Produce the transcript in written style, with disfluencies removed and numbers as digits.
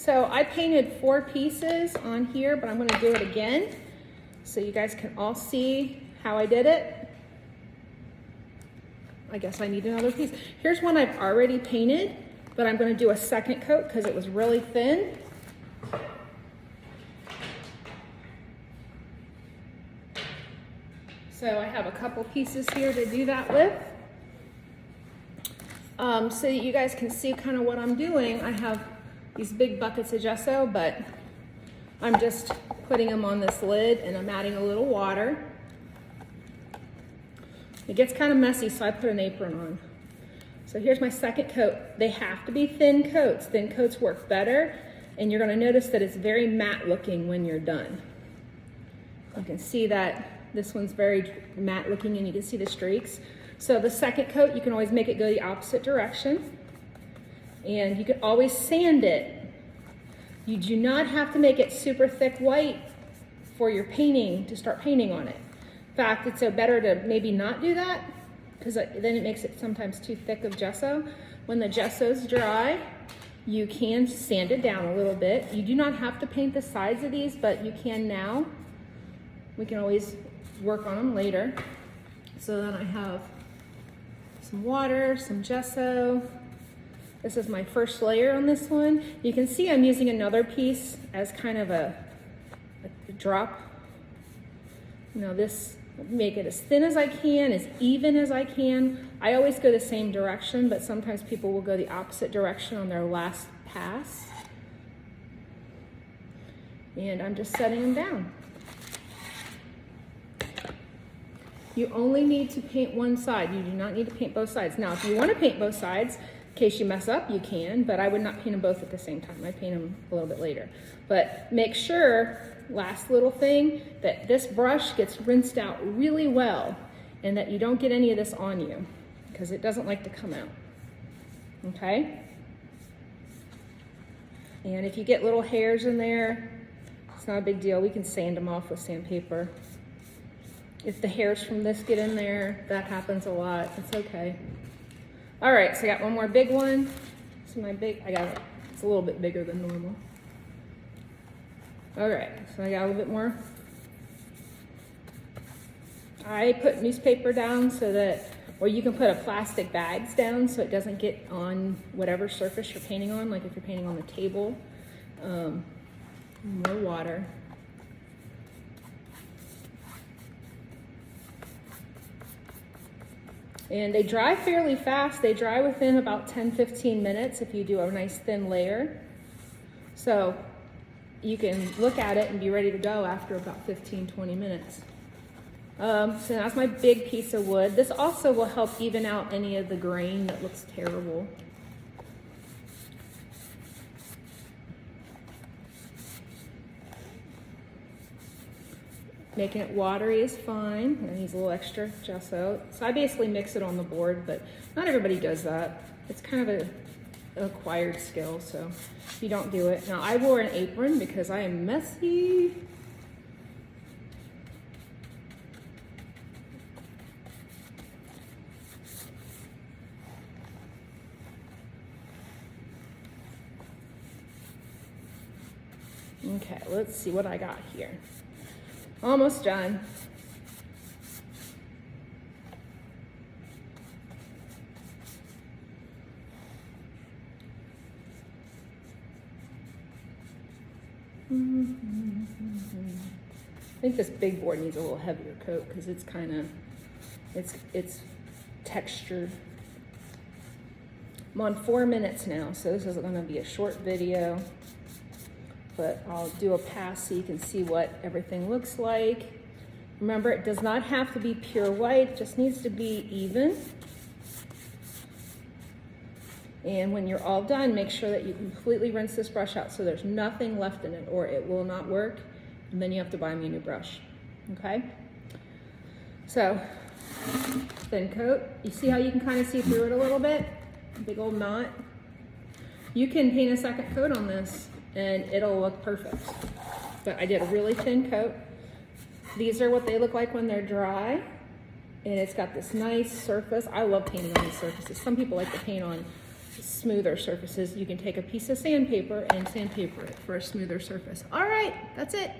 So I painted 4 pieces on here, but I'm gonna do it again so you guys can all see how I did it. I guess I need another piece. Here's one I've already painted, but I'm gonna do a second coat because it was really thin. So I have a couple pieces here to do that with. So that you guys can see kind of what I'm doing. I have these big buckets of gesso, but I'm just putting them on this lid and I'm adding a little water. It gets kind of messy, so I put an apron on. So here's my second coat. They have to be thin coats. Thin coats work better, and you're gonna notice that it's very matte looking when you're done. You can see that this one's very matte looking and you can see the streaks. So the second coat, you can always make it go the opposite direction. And you can always sand it. You do not have to make it super thick white for your painting, to start painting on it. In fact, it's better to maybe not do that because then it makes it sometimes too thick of gesso. When the gesso's dry, you can sand it down a little bit. You do not have to paint the sides of these, but you can now. We can always work on them later. So then I have some water, some gesso. This is my first layer on this one. You can see I'm using another piece as kind of a drop. You know, this, make it as thin as I can, as even as I can. I always go the same direction, but sometimes people will go the opposite direction on their last pass. And I'm just setting them down. You only need to paint one side. You do not need to paint both sides. Now, if you want to paint both sides, in case you mess up, you can, but I would not paint them both at the same time. I paint them a little bit later. But make sure, last little thing, that this brush gets rinsed out really well and that you don't get any of this on you because it doesn't like to come out, okay? And if you get little hairs in there, it's not a big deal. We can sand them off with sandpaper. If the hairs from this get in there, that happens a lot. It's okay. All right, so I got one more big one. This is my big, it's a little bit bigger than normal. All right, so I got a little bit more. I put newspaper down so that, or you can put a plastic bags down so it doesn't get on whatever surface you're painting on, like if you're painting on the table. More water. And they dry fairly fast. They dry within about 10-15 minutes if you do a nice thin layer. So you can look at it and be ready to go after about 15-20 minutes. So that's my big piece of wood. This also will help even out any of the grain that looks terrible. Making it watery is fine. It needs a little extra gesso. So I basically mix it on the board, but not everybody does that. It's kind of an acquired skill, so if you don't do it. Now I wore an apron because I am messy. Okay, let's see what I got here. Almost done. I think this big board needs a little heavier coat because it's kind of, it's textured. I'm on 4 minutes now, so this is going to be a short video. But I'll do a pass so you can see what everything looks like. Remember, it does not have to be pure white, it just needs to be even. And when you're all done, make sure that you completely rinse this brush out so there's nothing left in it or it will not work. And then you have to buy me a new brush, okay? So, thin coat. You see how you can kind of see through it a little bit? Big old knot. You can paint a second coat on this and it'll look perfect. But I did a really thin coat. These are what they look like when they're dry. And it's got this nice surface. I love painting on these surfaces. Some people like to paint on smoother surfaces, you can take a piece of sandpaper and sandpaper it for a smoother surface. All right, that's it.